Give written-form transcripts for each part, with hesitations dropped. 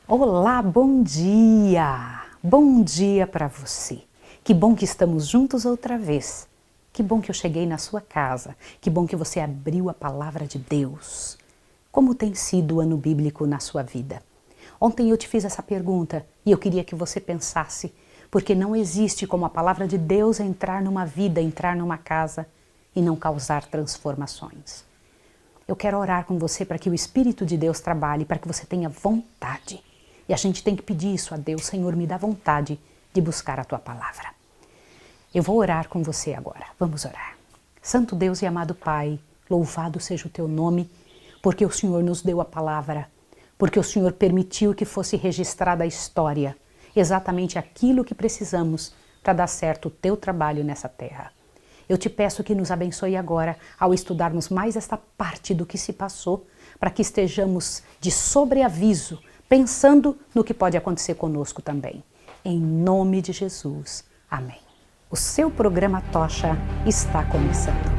Olá, bom dia! Bom dia para você. Que bom que estamos juntos outra vez. Que bom que eu cheguei na sua casa. Que bom que você abriu a palavra de Deus. Como tem sido o ano bíblico na sua vida? Ontem eu te fiz essa pergunta e eu queria que você pensasse, porque não existe como a palavra de Deus entrar numa vida, entrar numa casa e não causar transformações. Eu quero orar com você para que o Espírito de Deus trabalhe, para que você tenha vontade. E a gente tem que pedir isso a Deus. Senhor, me dá vontade de buscar a Tua palavra. Eu vou orar com você agora. Vamos orar. Santo Deus e amado Pai, louvado seja o Teu nome, porque o Senhor nos deu a palavra, porque o Senhor permitiu que fosse registrada a história, exatamente aquilo que precisamos para dar certo o Teu trabalho nessa terra. Eu te peço que nos abençoe agora ao estudarmos mais esta parte do que se passou, para que estejamos de sobreaviso, pensando no que pode acontecer conosco também. Em nome de Jesus. Amém. O seu programa Tocha está começando.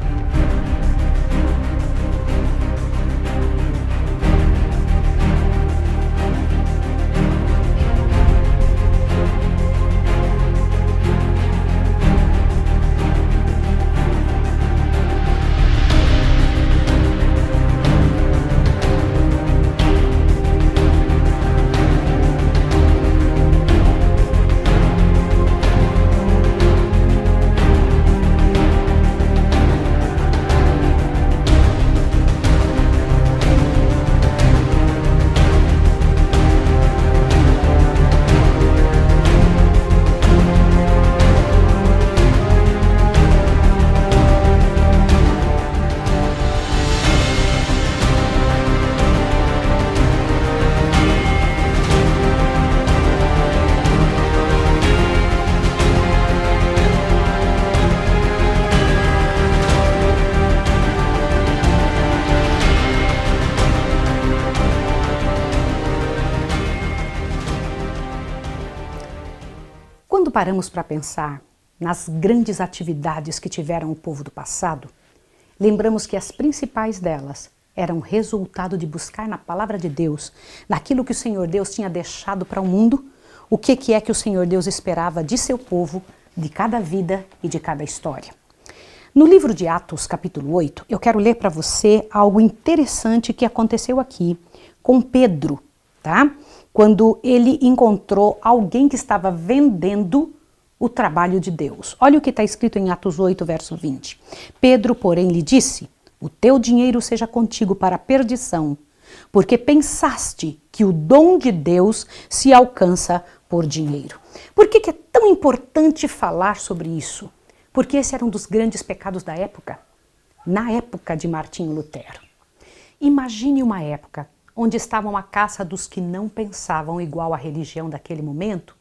Quando paramos para pensar nas grandes atividades que tiveram o povo do passado, lembramos que as principais delas eram resultado de buscar na palavra de Deus, naquilo que o Senhor Deus tinha deixado para o mundo, o que é que o Senhor Deus esperava de seu povo, de cada vida e de cada história. No livro de Atos, capítulo 8, eu quero ler para você algo interessante que aconteceu aqui com Pedro, tá? Quando ele encontrou alguém que estava vendendo o trabalho de Deus. Olha o que está escrito em Atos 8, verso 20. Pedro, porém, lhe disse: o teu dinheiro seja contigo para a perdição, porque pensaste que o dom de Deus se alcança por dinheiro. Por que é tão importante falar sobre isso? Porque esse era um dos grandes pecados da época, na época de Martinho Lutero. Imagine uma época onde estavam a caça dos que não pensavam igual à religião daquele momento,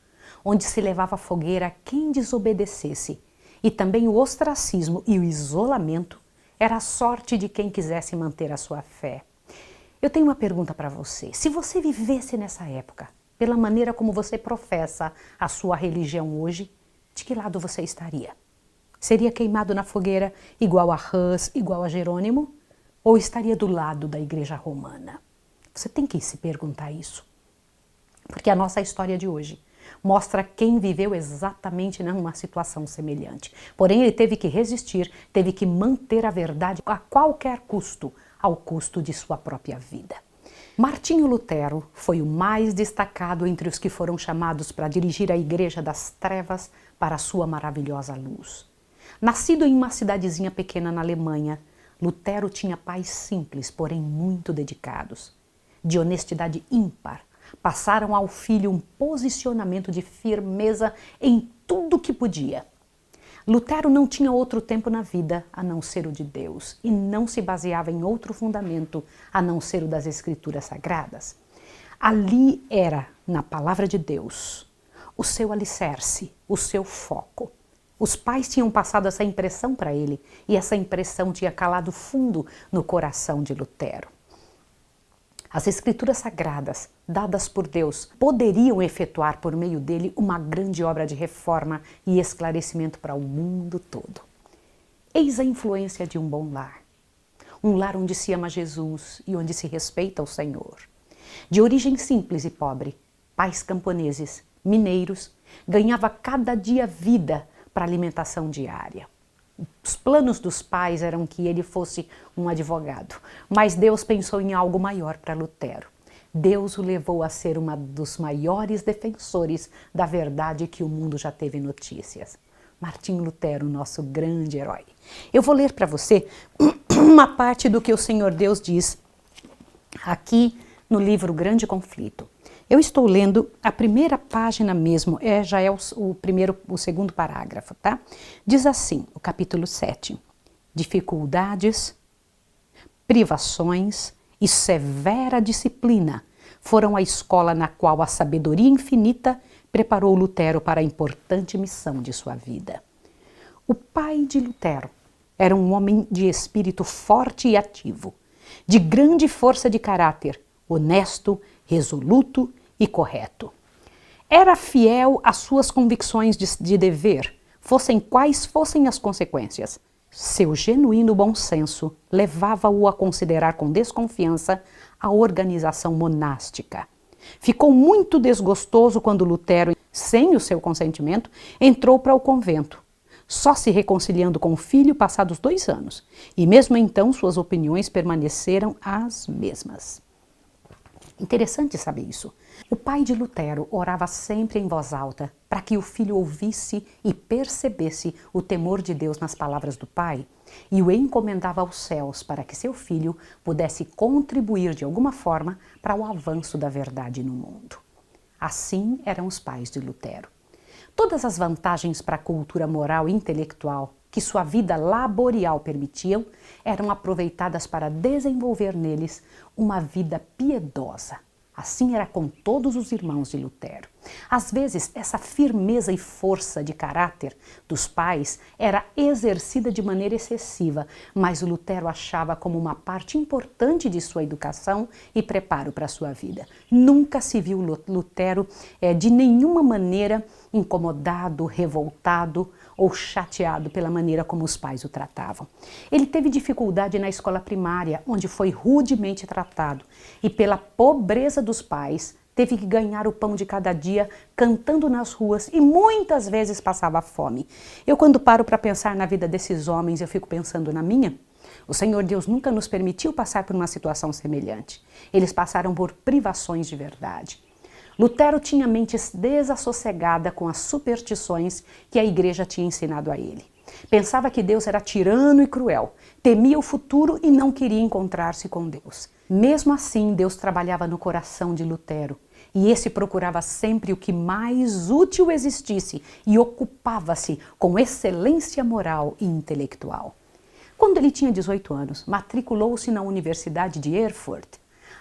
onde se levava à fogueira quem desobedecesse, e também o ostracismo e o isolamento era a sorte de quem quisesse manter a sua fé. Eu tenho uma pergunta para você. Se você vivesse nessa época, pela maneira como você professa a sua religião hoje, de que lado você estaria? Seria queimado na fogueira igual a Hus, igual a Jerônimo? Ou estaria do lado da Igreja Romana? Você tem que se perguntar isso. Porque a nossa história de hoje mostra quem viveu exatamente numa situação semelhante. Porém, ele teve que resistir, teve que manter a verdade a qualquer custo, ao custo de sua própria vida. Martinho Lutero foi o mais destacado entre os que foram chamados para dirigir a Igreja das Trevas para a sua maravilhosa luz. Nascido em uma cidadezinha pequena na Alemanha, Lutero tinha pais simples, porém muito dedicados. De honestidade ímpar, passaram ao filho um posicionamento de firmeza em tudo que podia. Lutero não tinha outro tempo na vida a não ser o de Deus e não se baseava em outro fundamento a não ser o das Escrituras Sagradas. Ali era, na palavra de Deus, o seu alicerce, o seu foco. Os pais tinham passado essa impressão para ele e essa impressão tinha calado fundo no coração de Lutero. As Escrituras Sagradas, dadas por Deus, poderiam efetuar por meio dele uma grande obra de reforma e esclarecimento para o mundo todo. Eis a influência de um bom lar. Um lar onde se ama Jesus e onde se respeita o Senhor. De origem simples e pobre, pais camponeses, mineiros, ganhava cada dia vida para alimentação diária. Os planos dos pais eram que ele fosse um advogado, mas Deus pensou em algo maior para Lutero. Deus o levou a ser um dos maiores defensores da verdade que o mundo já teve notícias. Martinho Lutero, nosso grande herói. Eu vou ler para você uma parte do que o Senhor Deus diz aqui no livro Grande Conflito. Eu estou lendo a primeira página mesmo, já é o segundo parágrafo, tá? Diz assim, o capítulo 7. Dificuldades, privações e severa disciplina foram a escola na qual a sabedoria infinita preparou Lutero para a importante missão de sua vida. O pai de Lutero era um homem de espírito forte e ativo, de grande força de caráter, honesto, resoluto e correto. Era fiel às suas convicções de dever, fossem quais fossem as consequências. Seu genuíno bom senso levava-o a considerar com desconfiança a organização monástica. Ficou muito desgostoso quando Lutero, sem o seu consentimento, entrou para o convento, só se reconciliando com o filho passados 2 anos, e mesmo então suas opiniões permaneceram as mesmas. Interessante saber isso. O pai de Lutero orava sempre em voz alta para que o filho ouvisse e percebesse o temor de Deus nas palavras do pai e o encomendava aos céus para que seu filho pudesse contribuir de alguma forma para o avanço da verdade no mundo. Assim eram os pais de Lutero. Todas as vantagens para a cultura moral e intelectual que sua vida laborial permitiam eram aproveitadas para desenvolver neles uma vida piedosa. Assim era com todos os irmãos de Lutero. Às vezes, essa firmeza e força de caráter dos pais era exercida de maneira excessiva, mas Lutero achava como uma parte importante de sua educação e preparo para a sua vida. Nunca se viu Lutero de nenhuma maneira incomodado, revoltado ou chateado pela maneira como os pais o tratavam. Ele teve dificuldade na escola primária, onde foi rudemente tratado, e pela pobreza dos pais, teve que ganhar o pão de cada dia cantando nas ruas e muitas vezes passava fome. Eu, quando paro para pensar na vida desses homens, eu fico pensando na minha. O Senhor Deus nunca nos permitiu passar por uma situação semelhante. Eles passaram por privações de verdade. Lutero tinha mente desassossegada com as superstições que a igreja tinha ensinado a ele. Pensava que Deus era tirano e cruel, temia o futuro e não queria encontrar-se com Deus. Mesmo assim, Deus trabalhava no coração de Lutero, e esse procurava sempre o que mais útil existisse e ocupava-se com excelência moral e intelectual. Quando ele tinha 18 anos, matriculou-se na Universidade de Erfurt,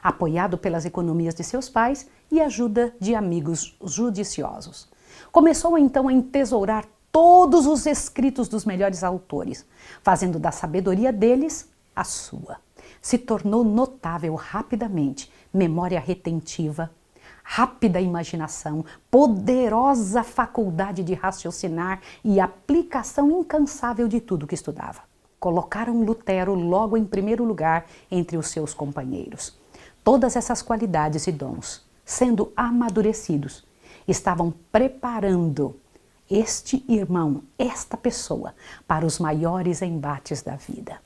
apoiado pelas economias de seus pais e ajuda de amigos judiciosos. Começou então a entesourar todos os escritos dos melhores autores, fazendo da sabedoria deles a sua. Se tornou notável rapidamente, memória retentiva, rápida imaginação, poderosa faculdade de raciocinar e aplicação incansável de tudo que estudava. Colocaram Lutero logo em primeiro lugar entre os seus companheiros. Todas essas qualidades e dons, sendo amadurecidos, estavam preparando este irmão, esta pessoa, para os maiores embates da vida.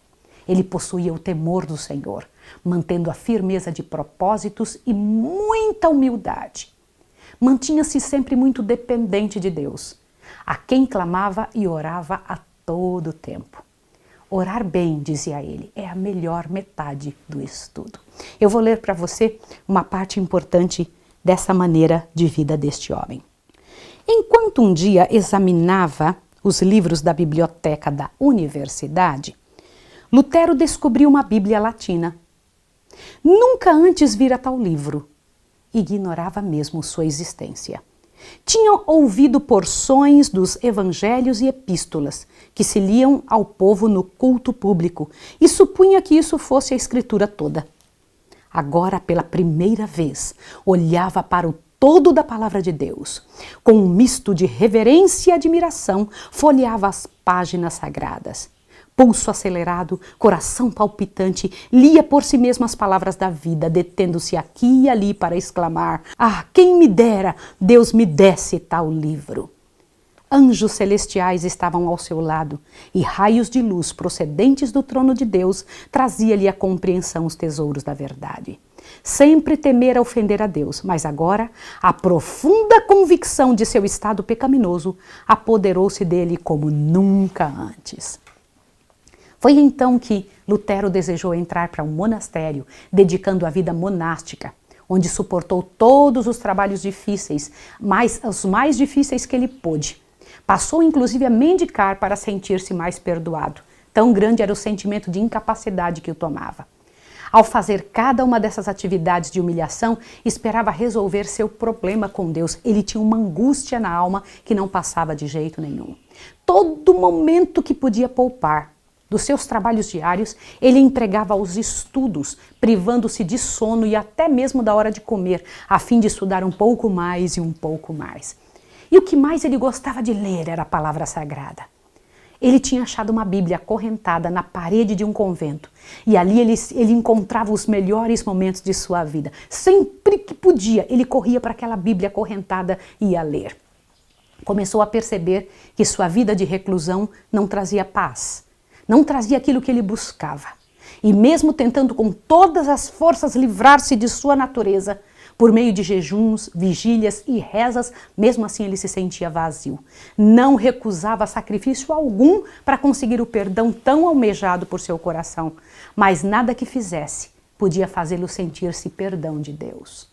Ele possuía o temor do Senhor, mantendo a firmeza de propósitos e muita humildade. Mantinha-se sempre muito dependente de Deus, a quem clamava e orava a todo tempo. Orar bem, dizia ele, é a melhor metade do estudo. Eu vou ler para você uma parte importante dessa maneira de vida deste homem. Enquanto um dia examinava os livros da biblioteca da universidade, Lutero descobriu uma Bíblia latina. Nunca antes vira tal livro. Ignorava mesmo sua existência. Tinha ouvido porções dos evangelhos e epístolas que se liam ao povo no culto público e supunha que isso fosse a escritura toda. Agora, pela primeira vez, olhava para o todo da palavra de Deus. Com um misto de reverência e admiração, folheava as páginas sagradas. Pulso acelerado, coração palpitante, lia por si mesmo as palavras da vida, detendo-se aqui e ali para exclamar: ah, quem me dera Deus me desse tal livro. Anjos celestiais estavam ao seu lado, e raios de luz procedentes do trono de Deus trazia-lhe a compreensão os tesouros da verdade. Sempre temera ofender a Deus, mas agora a profunda convicção de seu estado pecaminoso apoderou-se dele como nunca antes. Foi então que Lutero desejou entrar para um monastério, dedicando a vida monástica, onde suportou todos os trabalhos difíceis, os mais difíceis que ele pôde. Passou inclusive a mendicar para sentir-se mais perdoado. Tão grande era o sentimento de incapacidade que o tomava. Ao fazer cada uma dessas atividades de humilhação, esperava resolver seu problema com Deus. Ele tinha uma angústia na alma que não passava de jeito nenhum. Todo momento que podia poupar dos seus trabalhos diários, ele empregava aos estudos, privando-se de sono e até mesmo da hora de comer, a fim de estudar um pouco mais e um pouco mais. E o que mais ele gostava de ler era a palavra sagrada. Ele tinha achado uma Bíblia acorrentada na parede de um convento. E ali ele encontrava os melhores momentos de sua vida. Sempre que podia, ele corria para aquela Bíblia acorrentada e ia ler. Começou a perceber que sua vida de reclusão não trazia paz. Não trazia aquilo que ele buscava. E mesmo tentando com todas as forças livrar-se de sua natureza, por meio de jejuns, vigílias e rezas, mesmo assim ele se sentia vazio. Não recusava sacrifício algum para conseguir o perdão tão almejado por seu coração, mas nada que fizesse podia fazê-lo sentir-se perdão de Deus.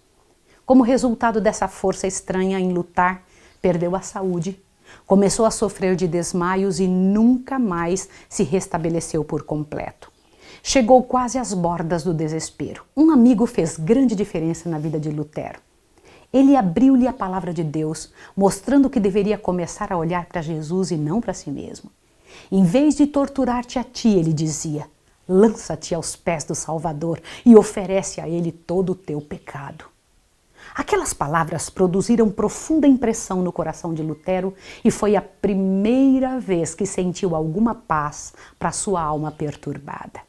Como resultado dessa força estranha em lutar, perdeu a saúde, começou a sofrer de desmaios e nunca mais se restabeleceu por completo. Chegou quase às bordas do desespero. Um amigo fez grande diferença na vida de Lutero. Ele abriu-lhe a palavra de Deus, mostrando que deveria começar a olhar para Jesus e não para si mesmo. Em vez de torturar-te a ti, ele dizia, lança-te aos pés do Salvador e oferece a ele todo o teu pecado. Aquelas palavras produziram profunda impressão no coração de Lutero e foi a primeira vez que sentiu alguma paz para sua alma perturbada.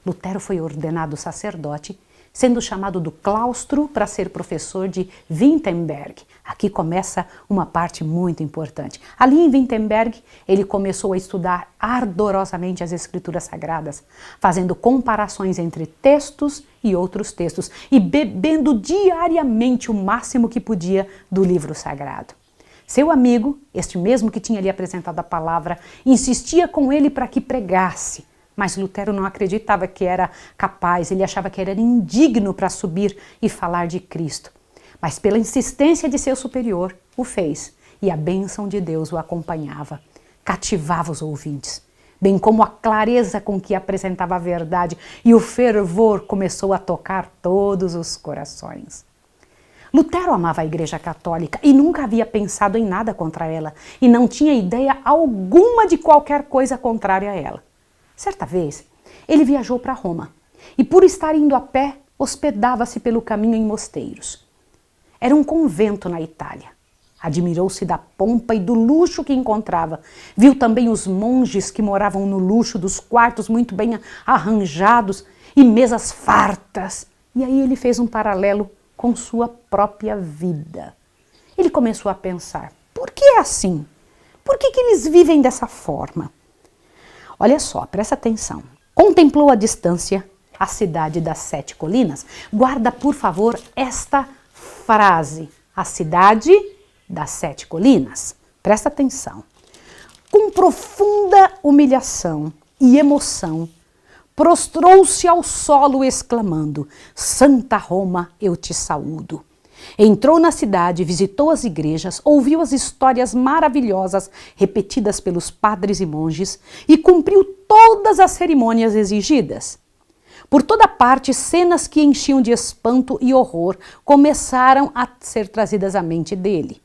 Lutero foi ordenado sacerdote, sendo chamado do claustro para ser professor de Wittenberg. Aqui começa uma parte muito importante. Ali em Wittenberg, ele começou a estudar ardorosamente as Escrituras Sagradas, fazendo comparações entre textos e outros textos e bebendo diariamente o máximo que podia do livro sagrado. Seu amigo, este mesmo que tinha lhe apresentado a palavra, insistia com ele para que pregasse. Mas Lutero não acreditava que era capaz, ele achava que era indigno para subir e falar de Cristo. Mas pela insistência de seu superior, o fez, e a bênção de Deus o acompanhava, cativava os ouvintes, bem como a clareza com que apresentava a verdade, e o fervor começou a tocar todos os corações. Lutero amava a Igreja Católica e nunca havia pensado em nada contra ela, e não tinha ideia alguma de qualquer coisa contrária a ela. Certa vez, ele viajou para Roma e, por estar indo a pé, hospedava-se pelo caminho em mosteiros. Era um convento na Itália. Admirou-se da pompa e do luxo que encontrava. Viu também os monges que moravam no luxo dos quartos muito bem arranjados e mesas fartas. E aí ele fez um paralelo com sua própria vida. Ele começou a pensar, por que é assim? Por que eles vivem dessa forma? Olha só, presta atenção. Contemplou à distância a cidade das 7 colinas. Guarda, por favor, esta frase. A cidade das 7 colinas. Presta atenção. Com profunda humilhação e emoção, prostrou-se ao solo exclamando, Santa Roma, eu te saúdo. Entrou na cidade, visitou as igrejas, ouviu as histórias maravilhosas repetidas pelos padres e monges e cumpriu todas as cerimônias exigidas. Por toda parte, cenas que enchiam de espanto e horror começaram a ser trazidas à mente dele.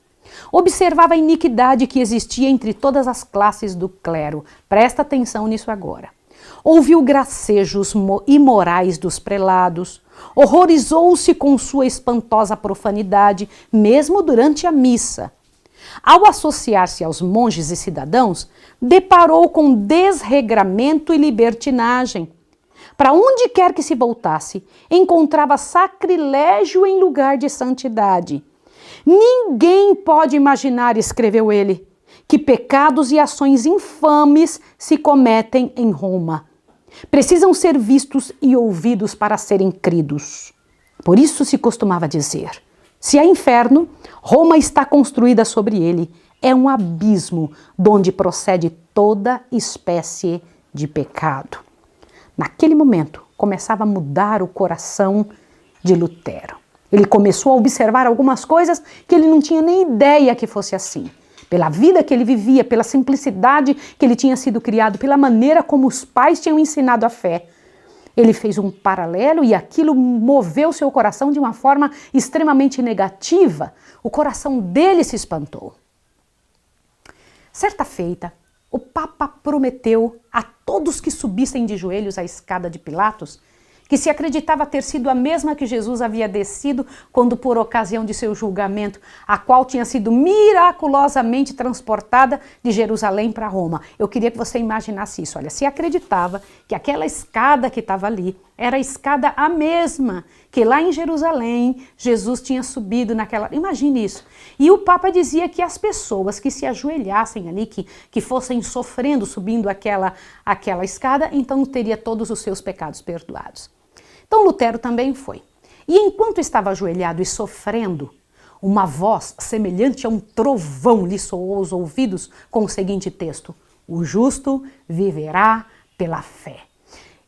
Observava a iniquidade que existia entre todas as classes do clero. Presta atenção nisso agora. Ouviu gracejos imorais dos prelados, horrorizou-se com sua espantosa profanidade, mesmo durante a missa. Ao associar-se aos monges e cidadãos, deparou com desregramento e libertinagem. Para onde quer que se voltasse, encontrava sacrilégio em lugar de santidade. Ninguém pode imaginar, escreveu ele, que pecados e ações infames se cometem em Roma. Precisam ser vistos e ouvidos para serem cridos. Por isso se costumava dizer: se há inferno, Roma está construída sobre ele. É um abismo donde procede toda espécie de pecado. Naquele momento, começava a mudar o coração de Lutero. Ele começou a observar algumas coisas que ele não tinha nem ideia que fosse assim. Pela vida que ele vivia, pela simplicidade que ele tinha sido criado, pela maneira como os pais tinham ensinado a fé. Ele fez um paralelo e aquilo moveu seu coração de uma forma extremamente negativa. O coração dele se espantou. Certa feita, o Papa prometeu a todos que subissem de joelhos a escada de Pilatos, que se acreditava ter sido a mesma que Jesus havia descido quando, por ocasião de seu julgamento, a qual tinha sido miraculosamente transportada de Jerusalém para Roma. Eu queria que você imaginasse isso. Olha, se acreditava que aquela escada que estava ali era a escada a mesma que lá em Jerusalém Jesus tinha subido naquela... Imagine isso. E o Papa dizia que as pessoas que se ajoelhassem ali, que fossem sofrendo, subindo aquela escada, então teria todos os seus pecados perdoados. Então Lutero também foi. E enquanto estava ajoelhado e sofrendo, uma voz semelhante a um trovão lhe soou aos ouvidos com o seguinte texto: o justo viverá pela fé.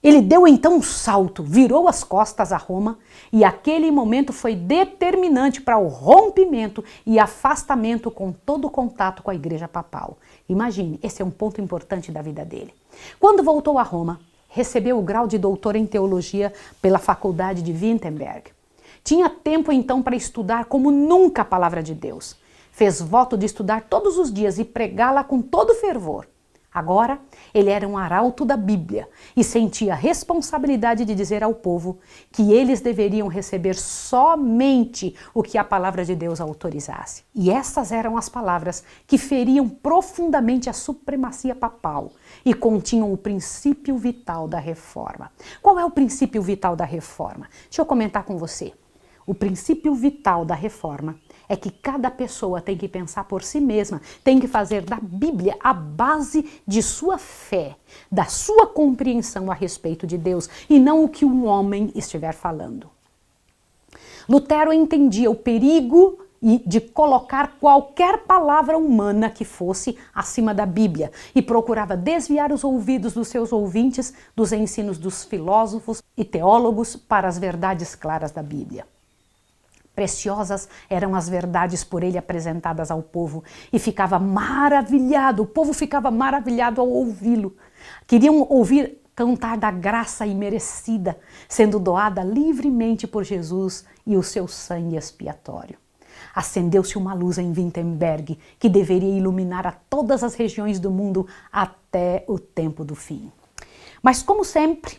Ele deu então um salto, virou as costas a Roma e aquele momento foi determinante para o rompimento e afastamento com todo o contato com a igreja papal. Imagine, esse é um ponto importante da vida dele. Quando voltou a Roma, recebeu o grau de doutor em teologia pela faculdade de Wittenberg. Tinha tempo então para estudar como nunca a palavra de Deus. Fez voto de estudar todos os dias e pregá-la com todo fervor. Agora, ele era um arauto da Bíblia e sentia a responsabilidade de dizer ao povo que eles deveriam receber somente o que a palavra de Deus autorizasse. E essas eram as palavras que feriam profundamente a supremacia papal e continham o princípio vital da reforma. Qual é o princípio vital da reforma? Deixa eu comentar com você. O princípio vital da reforma é que cada pessoa tem que pensar por si mesma, tem que fazer da Bíblia a base de sua fé, da sua compreensão a respeito de Deus, e não o que um homem estiver falando. Lutero entendia o perigo de colocar qualquer palavra humana que fosse acima da Bíblia e procurava desviar os ouvidos dos seus ouvintes dos ensinos dos filósofos e teólogos para as verdades claras da Bíblia. Preciosas eram as verdades por ele apresentadas ao povo e ficava maravilhado, o povo ficava maravilhado ao ouvi-lo. Queriam ouvir cantar da graça imerecida, sendo doada livremente por Jesus e o seu sangue expiatório. Acendeu-se uma luz em Wittenberg que deveria iluminar a todas as regiões do mundo até o tempo do fim. Mas como sempre,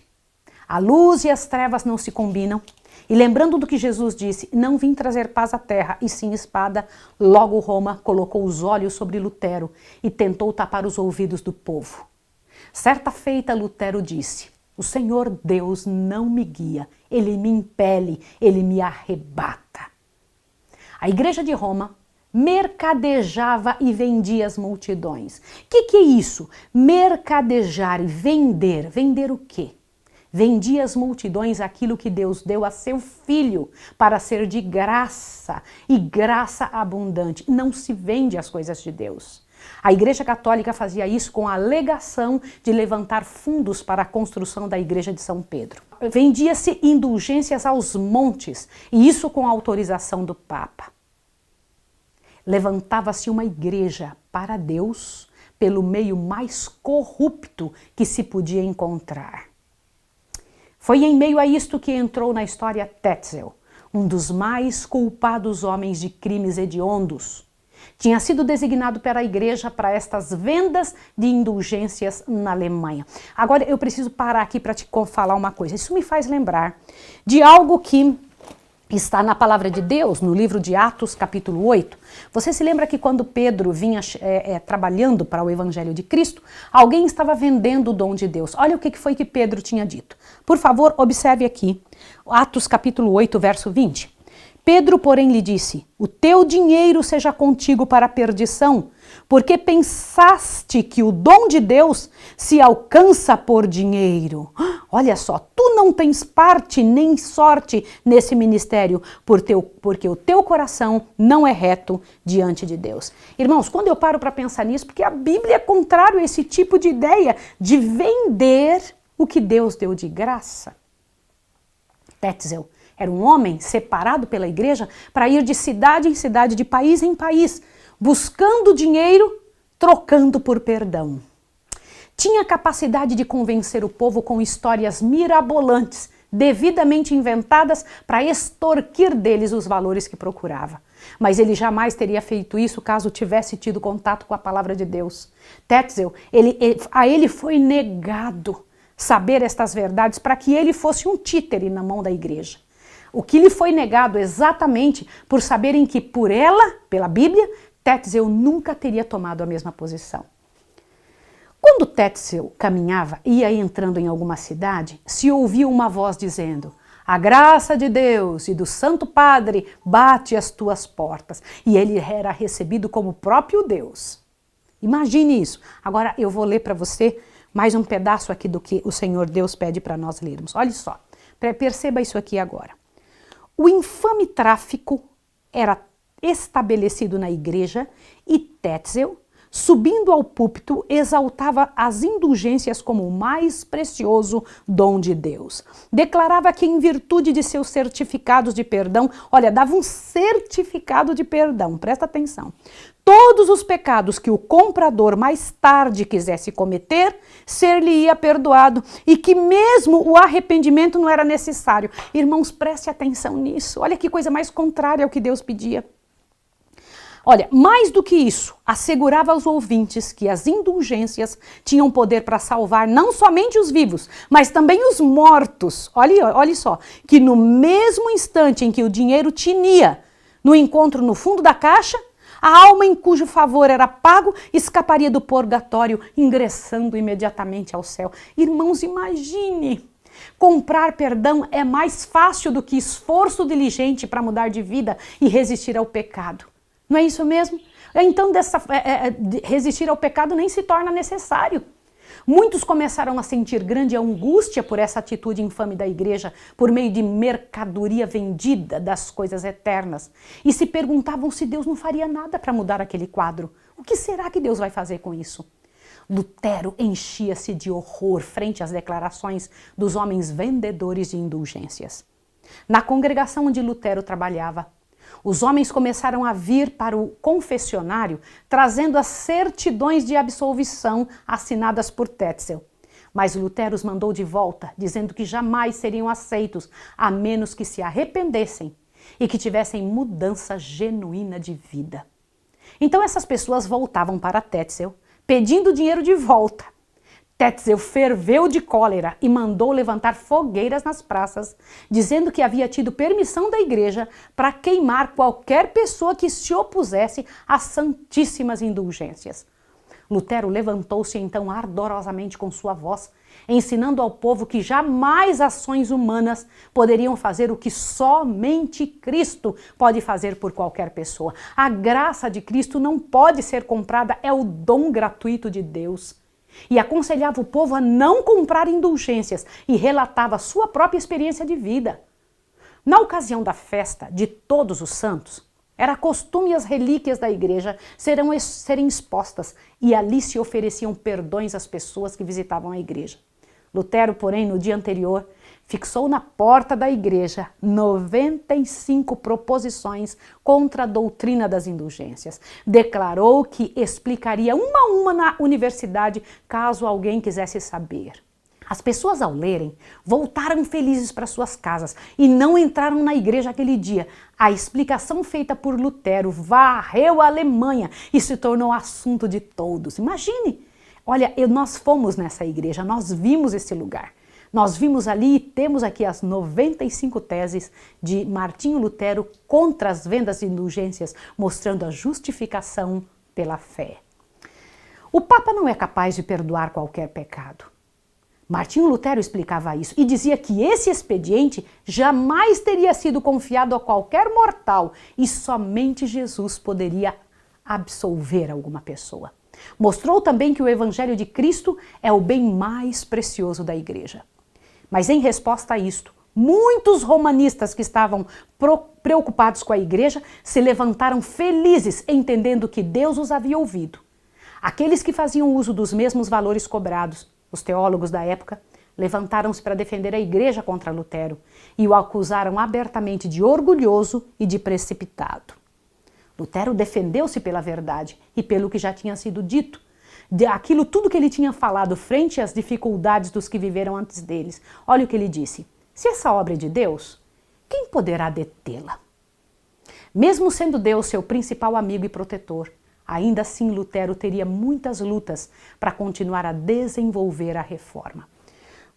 a luz e as trevas não se combinam. E lembrando do que Jesus disse, não vim trazer paz à terra, e sim espada, logo Roma colocou os olhos sobre Lutero e tentou tapar os ouvidos do povo. Certa feita, Lutero disse: o Senhor Deus não me guia, Ele me impele, Ele me arrebata. A igreja de Roma mercadejava e vendia as multidões. O que é isso? Mercadejar e vender. Vender o quê? Vendia às multidões aquilo que Deus deu a seu Filho para ser de graça e graça abundante. Não se vende as coisas de Deus. A Igreja Católica fazia isso com a alegação de levantar fundos para a construção da Igreja de São Pedro. Vendia-se indulgências aos montes, e isso com a autorização do Papa. Levantava-se uma igreja para Deus pelo meio mais corrupto que se podia encontrar. Foi em meio a isto que entrou na história Tetzel, um dos mais culpados homens de crimes hediondos. Tinha sido designado pela igreja para estas vendas de indulgências na Alemanha. Agora eu preciso parar aqui para te falar uma coisa. Isso me faz lembrar de algo que está na palavra de Deus, no livro de Atos, capítulo 8. Você se lembra que quando Pedro vinha trabalhando para o Evangelho de Cristo, alguém estava vendendo o dom de Deus. Olha o que foi que Pedro tinha dito. Por favor, observe aqui, Atos capítulo 8, verso 20. Pedro, porém, lhe disse: o teu dinheiro seja contigo para a perdição, porque pensaste que o dom de Deus se alcança por dinheiro. Olha só, tu não tens parte nem sorte nesse ministério, porque o teu coração não é reto diante de Deus. Irmãos, quando eu paro para pensar nisso, porque a Bíblia é contrário a esse tipo de ideia de vender o que Deus deu de graça. Tetzel era um homem separado pela igreja para ir de cidade em cidade, de país em país, buscando dinheiro, trocando por perdão. Tinha capacidade de convencer o povo com histórias mirabolantes, devidamente inventadas para extorquir deles os valores que procurava. Mas ele jamais teria feito isso caso tivesse tido contato com a palavra de Deus. Tetzel, a ele foi negado saber estas verdades para que ele fosse um títere na mão da igreja. O que lhe foi negado exatamente por saberem que por ela, pela Bíblia, Tetzel nunca teria tomado a mesma posição. Quando Tetzel caminhava e ia entrando em alguma cidade, se ouvia uma voz dizendo: a graça de Deus e do Santo Padre bate às tuas portas. E ele era recebido como próprio Deus. Imagine isso. Agora eu vou ler para você mais um pedaço aqui do que o Senhor Deus pede para nós lermos. Olha só, perceba isso aqui agora. O infame tráfico era estabelecido na igreja e Tetzel, subindo ao púlpito, exaltava as indulgências como o mais precioso dom de Deus. Declarava que em virtude de seus certificados de perdão, olha, dava um certificado de perdão, presta atenção. Todos os pecados que o comprador mais tarde quisesse cometer, ser-lhe-ia perdoado e que mesmo o arrependimento não era necessário. Irmãos, preste atenção nisso. Olha que coisa mais contrária ao que Deus pedia. Olha, mais do que isso, assegurava aos ouvintes que as indulgências tinham poder para salvar não somente os vivos, mas também os mortos. Olha só, que no mesmo instante em que o dinheiro tinia no encontro no fundo da caixa, a alma em cujo favor era pago escaparia do purgatório, ingressando imediatamente ao céu. Irmãos, imagine! Comprar perdão é mais fácil do que esforço diligente para mudar de vida e resistir ao pecado. Não é isso mesmo? Então, resistir ao pecado nem se torna necessário. Muitos começaram a sentir grande angústia por essa atitude infame da igreja, por meio de mercadoria vendida das coisas eternas, e se perguntavam se Deus não faria nada para mudar aquele quadro. O que será que Deus vai fazer com isso? Lutero enchia-se de horror frente às declarações dos homens vendedores de indulgências. Na congregação onde Lutero trabalhava, os homens começaram a vir para o confessionário trazendo as certidões de absolvição assinadas por Tetzel. Mas Lutero os mandou de volta, dizendo que jamais seriam aceitos, a menos que se arrependessem e que tivessem mudança genuína de vida. Então essas pessoas voltavam para Tetzel, pedindo dinheiro de volta. Tetzel ferveu de cólera e mandou levantar fogueiras nas praças, dizendo que havia tido permissão da igreja para queimar qualquer pessoa que se opusesse às santíssimas indulgências. Lutero levantou-se então ardorosamente com sua voz, ensinando ao povo que jamais ações humanas poderiam fazer o que somente Cristo pode fazer por qualquer pessoa. A graça de Cristo não pode ser comprada, é o dom gratuito de Deus. E aconselhava o povo a não comprar indulgências e relatava sua própria experiência de vida. Na ocasião da festa de Todos os Santos, era costume as relíquias da igreja serem expostas e ali se ofereciam perdões às pessoas que visitavam a igreja. Lutero, porém, no dia anterior, fixou na porta da igreja 95 proposições contra a doutrina das indulgências. Declarou que explicaria uma a uma na universidade, caso alguém quisesse saber. As pessoas, ao lerem, voltaram felizes para suas casas e não entraram na igreja aquele dia. A explicação feita por Lutero varreu a Alemanha e se tornou assunto de todos. Imagine! Olha, nós fomos nessa igreja, nós vimos esse lugar. Nós vimos ali e temos aqui as 95 teses de Martinho Lutero contra as vendas de indulgências, mostrando a justificação pela fé. O Papa não é capaz de perdoar qualquer pecado. Martinho Lutero explicava isso e dizia que esse expediente jamais teria sido confiado a qualquer mortal e somente Jesus poderia absolver alguma pessoa. Mostrou também que o Evangelho de Cristo é o bem mais precioso da Igreja. Mas em resposta a isto, muitos romanistas que estavam preocupados com a Igreja se levantaram felizes, entendendo que Deus os havia ouvido. Aqueles que faziam uso dos mesmos valores cobrados, os teólogos da época, levantaram-se para defender a Igreja contra Lutero e o acusaram abertamente de orgulhoso e de precipitado. Lutero defendeu-se pela verdade e pelo que já tinha sido dito, aquilo tudo que ele tinha falado frente às dificuldades dos que viveram antes deles. Olha o que ele disse: se essa obra é de Deus, quem poderá detê-la? Mesmo sendo Deus seu principal amigo e protetor, ainda assim Lutero teria muitas lutas para continuar a desenvolver a reforma.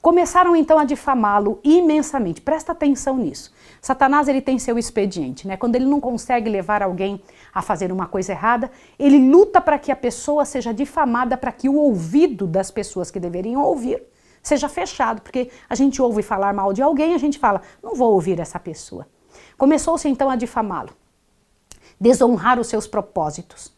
Começaram então a difamá-lo imensamente. Presta atenção nisso. Satanás, ele tem seu expediente, né? Quando ele não consegue levar alguém a fazer uma coisa errada, ele luta para que a pessoa seja difamada, para que o ouvido das pessoas que deveriam ouvir seja fechado, porque a gente ouve falar mal de alguém, a gente fala, não vou ouvir essa pessoa. Começou-se então a difamá-lo, desonrar os seus propósitos.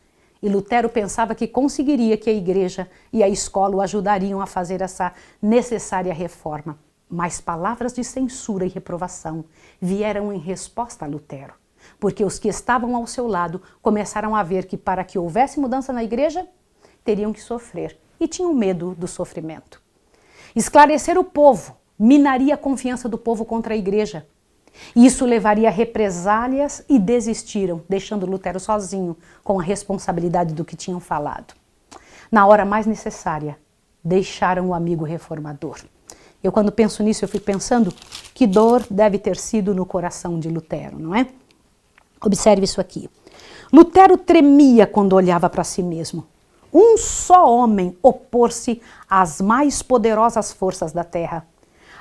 E Lutero pensava que conseguiria que a Igreja e a escola o ajudariam a fazer essa necessária reforma. Mas palavras de censura e reprovação vieram em resposta a Lutero, porque os que estavam ao seu lado começaram a ver que para que houvesse mudança na Igreja, teriam que sofrer, e tinham medo do sofrimento. Esclarecer o povo minaria a confiança do povo contra a Igreja. Isso levaria a represálias e desistiram, deixando Lutero sozinho com a responsabilidade do que tinham falado. Na hora mais necessária, deixaram o amigo reformador. Eu, quando penso nisso, eu fico pensando que dor deve ter sido no coração de Lutero, não é? Observe isso aqui. Lutero tremia quando olhava para si mesmo. Um só homem opor-se às mais poderosas forças da terra.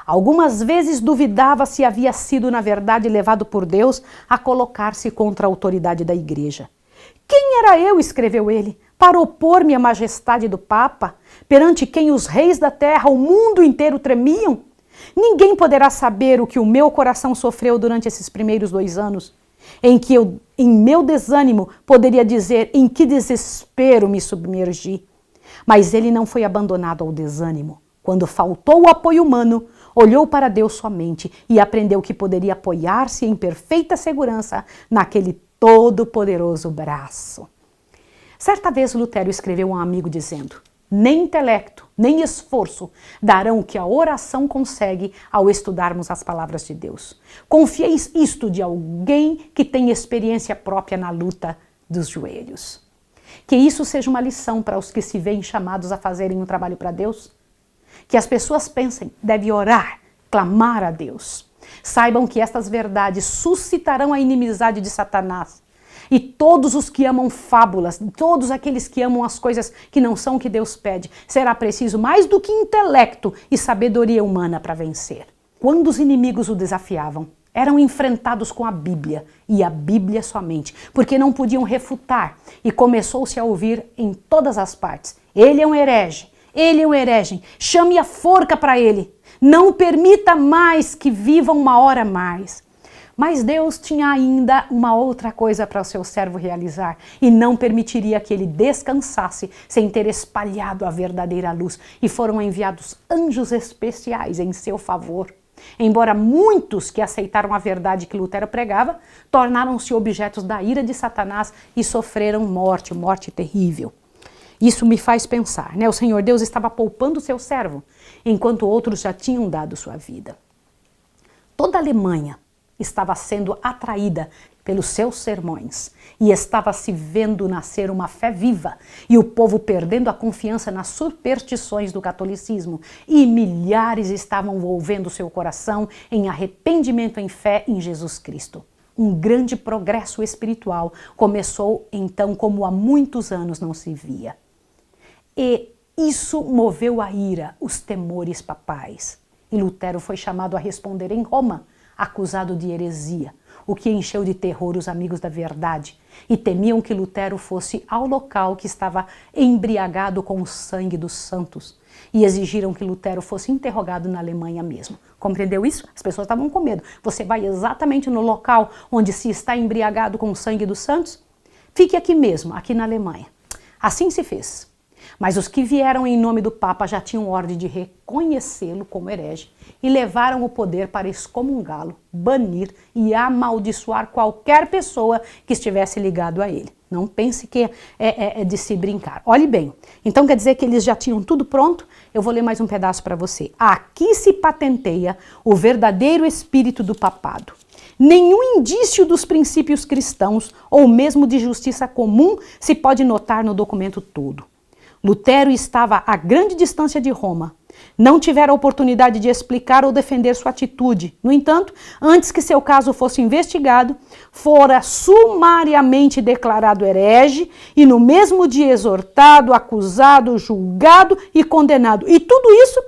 Algumas vezes duvidava se havia sido, na verdade, levado por Deus a colocar-se contra a autoridade da Igreja. Quem era eu, escreveu ele, para opor-me à majestade do Papa, perante quem os reis da terra, o mundo inteiro tremiam? Ninguém poderá saber o que o meu coração sofreu durante esses primeiros 2 anos, em que eu, em meu desânimo, poderia dizer em que desespero me submergi. Mas ele não foi abandonado ao desânimo. Quando faltou o apoio humano, olhou para Deus somente e aprendeu que poderia apoiar-se em perfeita segurança naquele todo-poderoso braço. Certa vez Lutero escreveu a um amigo dizendo: nem intelecto, nem esforço darão o que a oração consegue ao estudarmos as palavras de Deus. Confieis isto de alguém que tem experiência própria na luta dos joelhos. Que isso seja uma lição para os que se veem chamados a fazerem um trabalho para Deus. Que as pessoas pensem, deve orar, clamar a Deus. Saibam que estas verdades suscitarão a inimizade de Satanás. E todos os que amam fábulas, todos aqueles que amam as coisas que não são o que Deus pede, será preciso mais do que intelecto e sabedoria humana para vencer. Quando os inimigos o desafiavam, eram enfrentados com a Bíblia, e a Bíblia somente, porque não podiam refutar, e começou-se a ouvir em todas as partes: ele é um herege. Ele é um herege, chame a forca para ele, não permita mais que viva uma hora mais. Mas Deus tinha ainda uma outra coisa para o seu servo realizar e não permitiria que ele descansasse sem ter espalhado a verdadeira luz, e foram enviados anjos especiais em seu favor. Embora muitos que aceitaram a verdade que Lutero pregava, tornaram-se objetos da ira de Satanás e sofreram morte terrível. Isso me faz pensar, né? O Senhor Deus estava poupando o seu servo, enquanto outros já tinham dado sua vida. Toda a Alemanha estava sendo atraída pelos seus sermões e estava se vendo nascer uma fé viva e o povo perdendo a confiança nas superstições do catolicismo, e milhares estavam volvendo seu coração em arrependimento em fé em Jesus Cristo. Um grande progresso espiritual começou então como há muitos anos não se via. E isso moveu a ira, os temores papais. e Lutero foi chamado a responder em Roma, acusado de heresia, o que encheu de terror os amigos da verdade, e temiam que Lutero fosse ao local que estava embriagado com o sangue dos santos, e exigiram que Lutero fosse interrogado na Alemanha mesmo. Compreendeu isso? As pessoas estavam com medo. Você vai exatamente no local onde se está embriagado com o sangue dos santos? Fique aqui mesmo, aqui na Alemanha. Assim se fez. Mas os que vieram em nome do Papa já tinham ordem de reconhecê-lo como herege e levaram o poder para excomungá-lo, banir e amaldiçoar qualquer pessoa que estivesse ligado a ele. Não pense que é de se brincar. Olhe bem, então quer dizer que eles já tinham tudo pronto? Eu vou ler mais um pedaço para você. Aqui se patenteia o verdadeiro espírito do papado. Nenhum indício dos princípios cristãos ou mesmo de justiça comum se pode notar no documento todo. Lutero estava a grande distância de Roma. Não tivera oportunidade de explicar ou defender sua atitude. No entanto, antes que seu caso fosse investigado, fora sumariamente declarado herege e no mesmo dia exortado, acusado, julgado e condenado. E tudo isso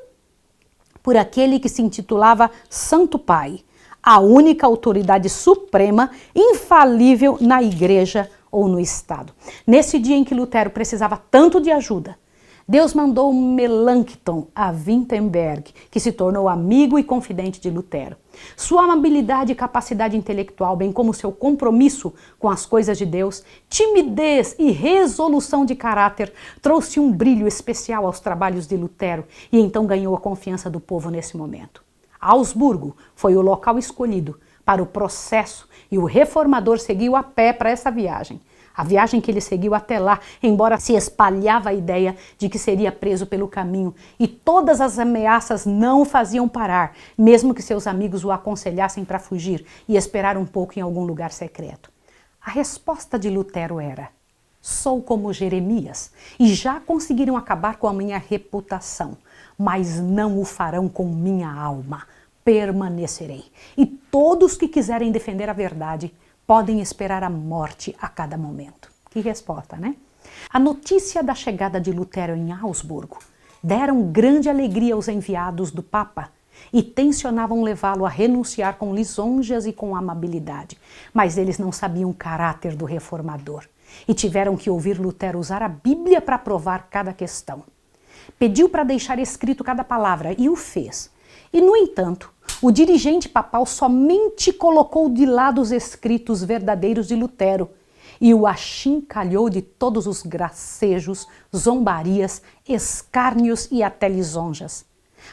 por aquele que se intitulava Santo Pai, a única autoridade suprema, infalível na Igreja ou no Estado. Nesse dia em que Lutero precisava tanto de ajuda, Deus mandou Melanchthon a Wittenberg, que se tornou amigo e confidente de Lutero. Sua amabilidade e capacidade intelectual, bem como seu compromisso com as coisas de Deus, timidez e resolução de caráter, trouxe um brilho especial aos trabalhos de Lutero e então ganhou a confiança do povo nesse momento. Augsburgo foi o local escolhido para o processo e o reformador seguiu a pé para essa viagem. A viagem que ele seguiu até lá, embora se espalhava a ideia de que seria preso pelo caminho, e todas as ameaças não o faziam parar, mesmo que seus amigos o aconselhassem para fugir e esperar um pouco em algum lugar secreto. A resposta de Lutero era: sou como Jeremias, e já conseguiram acabar com a minha reputação, mas não o farão com minha alma. Permanecerei. E todos que quiserem defender a verdade podem esperar a morte a cada momento. Que resposta, né? A notícia da chegada de Lutero em Augsburgo deram grande alegria aos enviados do Papa e tensionavam levá-lo a renunciar com lisonjas e com amabilidade. Mas eles não sabiam o caráter do reformador e tiveram que ouvir Lutero usar a Bíblia para provar cada questão. Pediu para deixar escrito cada palavra e o fez. E, no entanto, o dirigente papal somente colocou de lado os escritos verdadeiros de Lutero e o achincalhou de todos os gracejos, zombarias, escárnios e até lisonjas.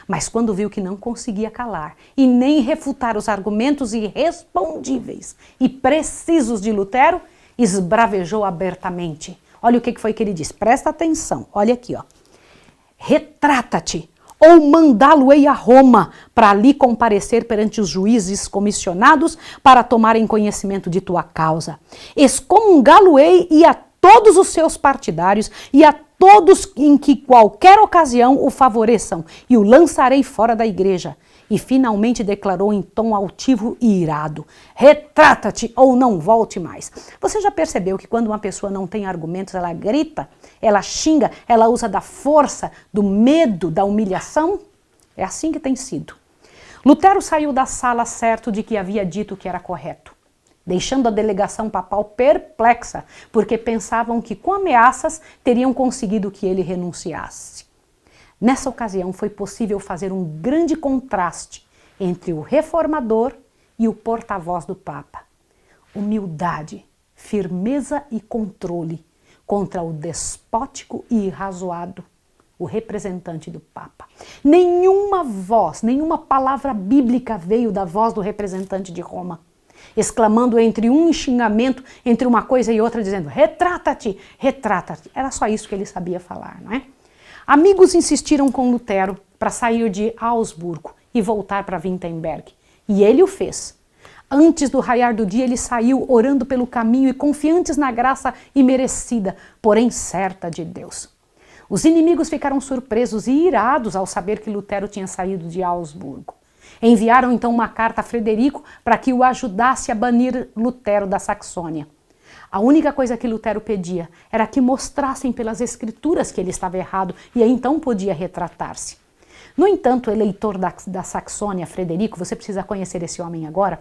Mas quando viu que não conseguia calar e nem refutar os argumentos irrespondíveis e precisos de Lutero, esbravejou abertamente. Olha o que foi que ele disse, presta atenção, olha aqui, ó. Retrata-te, ou mandá-lo-ei a Roma, para ali comparecer perante os juízes comissionados para tomarem conhecimento de tua causa. Excomungá-lo-ei e a todos os seus partidários e a todos em que qualquer ocasião o favoreçam, e o lançarei fora da igreja. E finalmente declarou em tom altivo e irado: retrata-te ou não volte mais. Você já percebeu que quando uma pessoa não tem argumentos, ela grita, ela xinga, ela usa da força, do medo, da humilhação? É assim que tem sido. Lutero saiu da sala certo de que havia dito que era correto, deixando a delegação papal perplexa, porque pensavam que com ameaças teriam conseguido que ele renunciasse. Nessa ocasião foi possível fazer um grande contraste entre o reformador e o porta-voz do Papa. Humildade, firmeza e controle contra o despótico e irrazoado, o representante do Papa. Nenhuma voz, nenhuma palavra bíblica veio da voz do representante de Roma, exclamando entre um xingamento, entre uma coisa e outra, dizendo: retrata-te, retrata-te. Era só isso que ele sabia falar, não é? Amigos insistiram com Lutero para sair de Augsburgo e voltar para Wittenberg. E ele o fez. Antes do raiar do dia, ele saiu orando pelo caminho e confiantes na graça imerecida, porém certa de Deus. Os inimigos ficaram surpresos e irados ao saber que Lutero tinha saído de Augsburgo. Enviaram então uma carta a Frederico para que o ajudasse a banir Lutero da Saxônia. A única coisa que Lutero pedia era que mostrassem pelas escrituras que ele estava errado e aí então podia retratar-se. No entanto, o eleitor da Saxônia, Frederico, você precisa conhecer esse homem agora,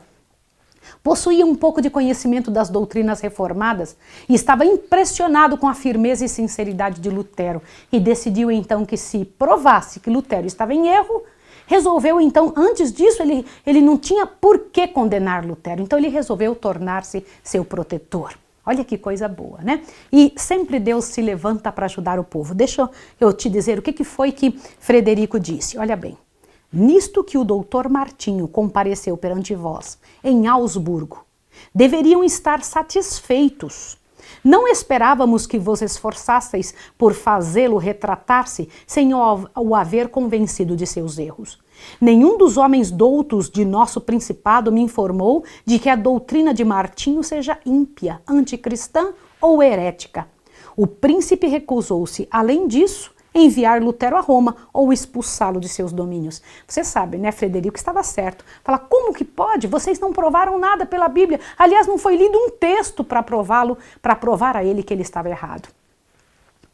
possuía um pouco de conhecimento das doutrinas reformadas e estava impressionado com a firmeza e sinceridade de Lutero e decidiu então que se provasse que Lutero estava em erro, resolveu então, antes disso, ele não tinha por que condenar Lutero, então ele resolveu tornar-se seu protetor. Olha que coisa boa, né? E sempre Deus se levanta para ajudar o povo. Deixa eu te dizer o que foi que Frederico disse. Olha bem, nisto que o doutor Martinho compareceu perante vós, em Augsburgo, deveriam estar satisfeitos. Não esperávamos que vos esforçasseis por fazê-lo retratar-se sem o haver convencido de seus erros. Nenhum dos homens doutos de nosso principado me informou de que a doutrina de Martinho seja ímpia, anticristã ou herética. O príncipe recusou-se, além disso, enviar Lutero a Roma ou expulsá-lo de seus domínios. Você sabe, né, Frederico estava certo. Fala, como que pode? Vocês não provaram nada pela Bíblia. Aliás, não foi lido um texto para prová-lo, para provar a ele que ele estava errado.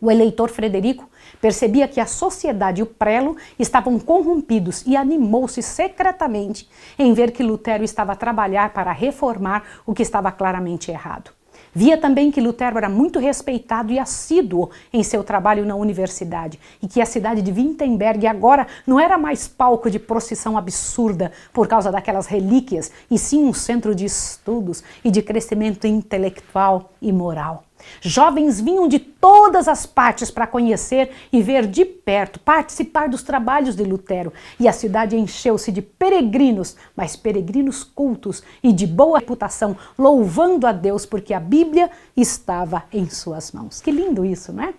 O eleitor Frederico percebia que a sociedade e o prelo estavam corrompidos e animou-se secretamente em ver que Lutero estava a trabalhar para reformar o que estava claramente errado. Via também que Lutero era muito respeitado e assíduo em seu trabalho na universidade e que a cidade de Wittenberg agora não era mais palco de procissão absurda por causa daquelas relíquias, e sim um centro de estudos e de crescimento intelectual e moral. Jovens vinham de todas as partes para conhecer e ver de perto, participar dos trabalhos de Lutero, e a cidade encheu-se de peregrinos, mas peregrinos cultos e de boa reputação, louvando a Deus porque a Bíblia estava em suas mãos. Que lindo isso, não é?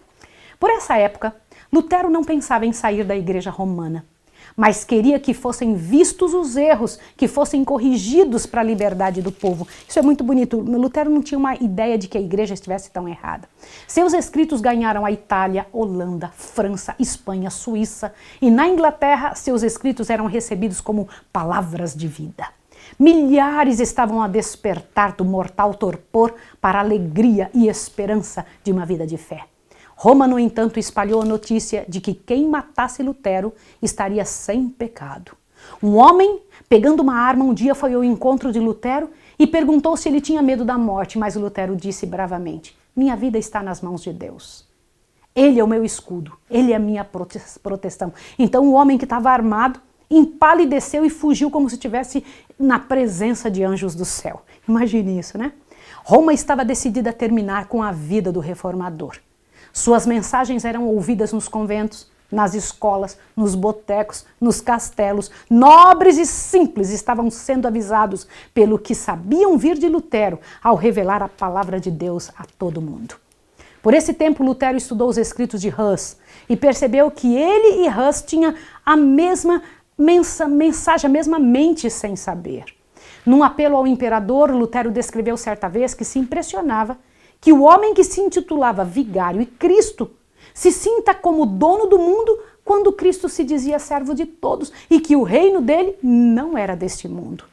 Por essa época, Lutero não pensava em sair da igreja romana, mas queria que fossem vistos os erros, que fossem corrigidos para a liberdade do povo. Isso é muito bonito. Lutero não tinha uma ideia de que a igreja estivesse tão errada. Seus escritos ganharam a Itália, Holanda, França, Espanha, Suíça, e na Inglaterra seus escritos eram recebidos como palavras de vida. Milhares estavam a despertar do mortal torpor para a alegria e esperança de uma vida de fé. Roma, no entanto, espalhou a notícia de que quem matasse Lutero estaria sem pecado. Um homem, pegando uma arma, um dia foi ao encontro de Lutero e perguntou se ele tinha medo da morte, mas Lutero disse bravamente, minha vida está nas mãos de Deus. Ele é o meu escudo, ele é a minha proteção. Então o homem que estava armado empalideceu e fugiu como se estivesse na presença de anjos do céu. Imagine isso, né? Roma estava decidida a terminar com a vida do reformador. Suas mensagens eram ouvidas nos conventos, nas escolas, nos botecos, nos castelos. Nobres e simples estavam sendo avisados pelo que sabiam vir de Lutero ao revelar a palavra de Deus a todo mundo. Por esse tempo, Lutero estudou os escritos de Hus e percebeu que ele e Hus tinham a mesma mensagem, a mesma mente sem saber. Num apelo ao imperador, Lutero descreveu certa vez que se impressionava que o homem que se intitulava Vigário e Cristo se sinta como dono do mundo quando Cristo se dizia servo de todos e que o reino dele não era deste mundo.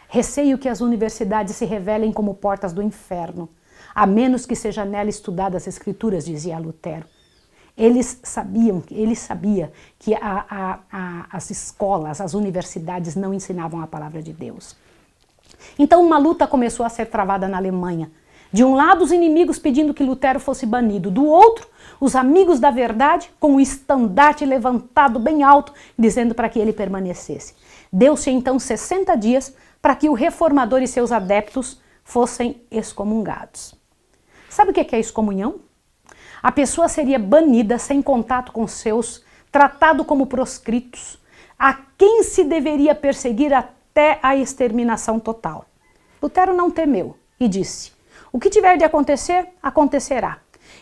Receio que as universidades se revelem como portas do inferno, a menos que seja nela estudadas as escrituras, dizia Lutero. Ele sabia que as escolas, as universidades não ensinavam a palavra de Deus. Então uma luta começou a ser travada na Alemanha. De um lado, os inimigos pedindo que Lutero fosse banido. Do outro, os amigos da verdade, com o estandarte levantado bem alto, dizendo para que ele permanecesse. Deu-se então 60 dias para que o reformador e seus adeptos fossem excomungados. Sabe o que é excomunhão? A pessoa seria banida sem contato com seus, tratado como proscritos, a quem se deveria perseguir até a exterminação total. Lutero não temeu e disse, o que tiver de acontecer, acontecerá.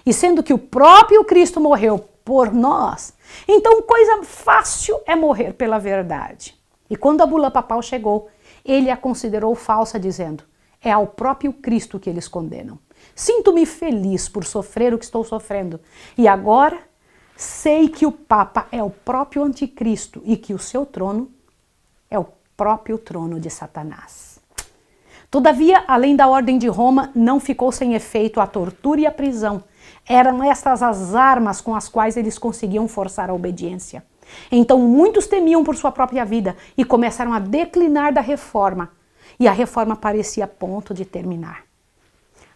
E sendo que o próprio Cristo morreu por nós, então coisa fácil é morrer pela verdade. E quando a bula papal chegou, ele a considerou falsa, dizendo, é ao próprio Cristo que eles condenam. Sinto-me feliz por sofrer o que estou sofrendo. E agora sei que o Papa é o próprio anticristo e que o seu trono é o próprio trono de Satanás. Todavia, além da ordem de Roma, não ficou sem efeito a tortura e a prisão. Eram estas as armas com as quais eles conseguiam forçar a obediência. Então muitos temiam por sua própria vida e começaram a declinar da reforma. E a reforma parecia a ponto de terminar.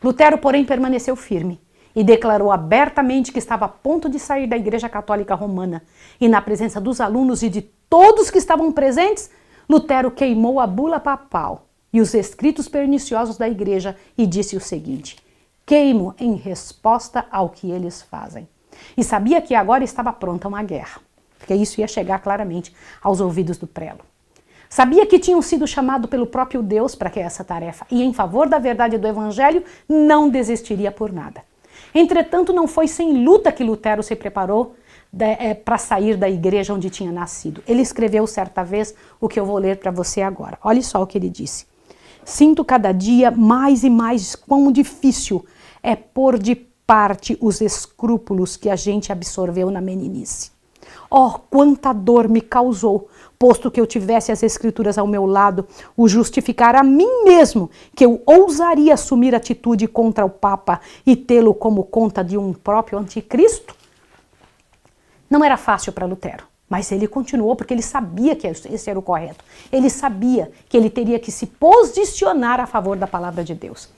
Lutero, porém, permaneceu firme e declarou abertamente que estava a ponto de sair da Igreja Católica Romana. E na presença dos alunos e de todos que estavam presentes, Lutero queimou a bula papal e os escritos perniciosos da Igreja e disse o seguinte: queimo em resposta ao que eles fazem. E sabia que agora estava pronta uma guerra, porque isso ia chegar claramente aos ouvidos do prelo. Sabia que tinham sido chamados pelo próprio Deus para que essa tarefa, e em favor da verdade do Evangelho, não desistiria por nada. Entretanto, não foi sem luta que Lutero se preparou para sair da igreja onde tinha nascido. Ele escreveu certa vez o que eu vou ler para você agora. Olha só o que ele disse. Sinto cada dia mais e mais quão difícil é pôr de parte os escrúpulos que a gente absorveu na meninice. Oh, quanta dor me causou, posto que eu tivesse as Escrituras ao meu lado, o justificar a mim mesmo que eu ousaria assumir atitude contra o Papa e tê-lo como conta de um próprio anticristo? Não era fácil para Lutero, mas ele continuou porque ele sabia que esse era o correto. Ele sabia que ele teria que se posicionar a favor da palavra de Deus.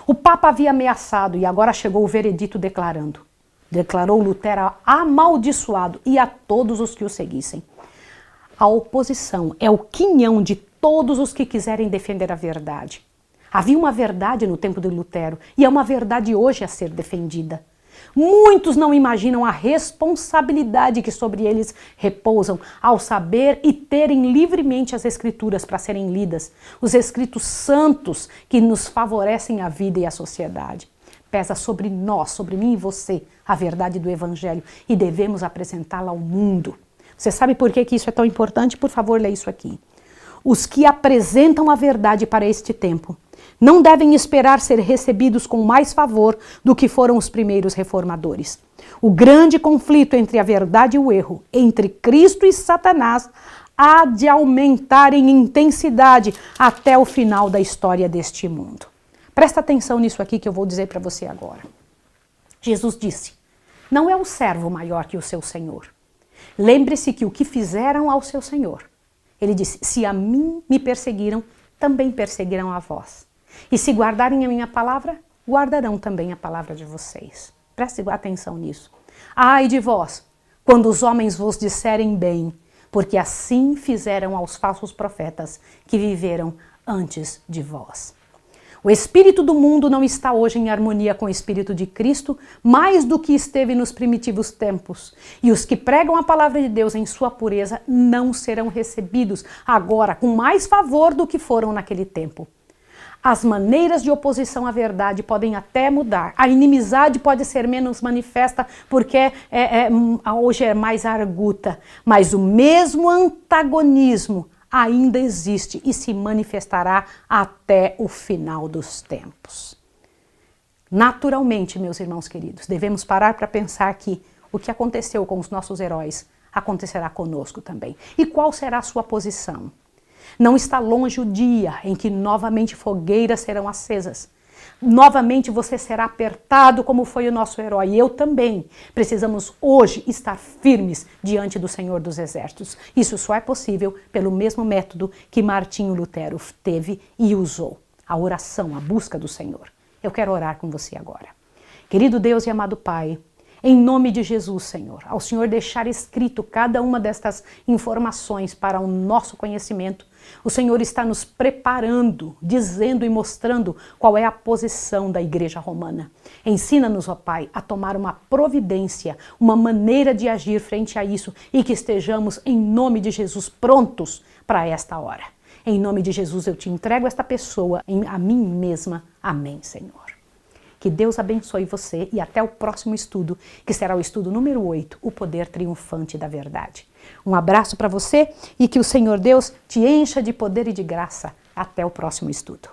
O Papa havia ameaçado e agora chegou o veredito declarou Lutero amaldiçoado e a todos os que o seguissem. A oposição é o quinhão de todos os que quiserem defender a verdade. Havia uma verdade no tempo de Lutero e é uma verdade hoje a ser defendida. Muitos não imaginam a responsabilidade que sobre eles repousam ao saber e terem livremente as Escrituras para serem lidas, os escritos santos que nos favorecem a vida e a sociedade. Pesa sobre nós, sobre mim e você, a verdade do Evangelho e devemos apresentá-la ao mundo. Você sabe por que isso é tão importante? Por favor, leia isso aqui. Os que apresentam a verdade para este tempo não devem esperar ser recebidos com mais favor do que foram os primeiros reformadores. O grande conflito entre a verdade e o erro, entre Cristo e Satanás, há de aumentar em intensidade até o final da história deste mundo. Presta atenção nisso aqui que eu vou dizer para você agora. Jesus disse, não é o servo maior que o seu senhor. Lembre-se que o que fizeram ao seu senhor. Ele disse, se a mim me perseguiram, também perseguirão a vós. E se guardarem a minha palavra, guardarão também a palavra de vocês. Preste atenção nisso. Ai de vós, quando os homens vos disserem bem, porque assim fizeram aos falsos profetas que viveram antes de vós. O espírito do mundo não está hoje em harmonia com o espírito de Cristo, mais do que esteve nos primitivos tempos. E os que pregam a palavra de Deus em sua pureza não serão recebidos agora com mais favor do que foram naquele tempo. As maneiras de oposição à verdade podem até mudar. A inimizade pode ser menos manifesta porque hoje é mais arguta. Mas o mesmo antagonismo ainda existe e se manifestará até o final dos tempos. Naturalmente, meus irmãos queridos, devemos parar para pensar que o que aconteceu com os nossos heróis acontecerá conosco também. E qual será a sua posição? Não está longe o dia em que novamente fogueiras serão acesas. Novamente você será apertado como foi o nosso herói. E eu também. Precisamos hoje estar firmes diante do Senhor dos Exércitos. Isso só é possível pelo mesmo método que Martinho Lutero teve e usou. A oração, a busca do Senhor. Eu quero orar com você agora. Querido Deus e amado Pai, em nome de Jesus, Senhor, ao Senhor deixar escrito cada uma destas informações para o nosso conhecimento, o Senhor está nos preparando, dizendo e mostrando qual é a posição da Igreja Romana. Ensina-nos, ó Pai, a tomar uma providência, uma maneira de agir frente a isso e que estejamos, em nome de Jesus, prontos para esta hora. Em nome de Jesus, eu te entrego esta pessoa, a mim mesma. Amém, Senhor. Que Deus abençoe você e até o próximo estudo, que será o estudo número 8, o poder triunfante da verdade. Um abraço para você e que o Senhor Deus te encha de poder e de graça. Até o próximo estudo.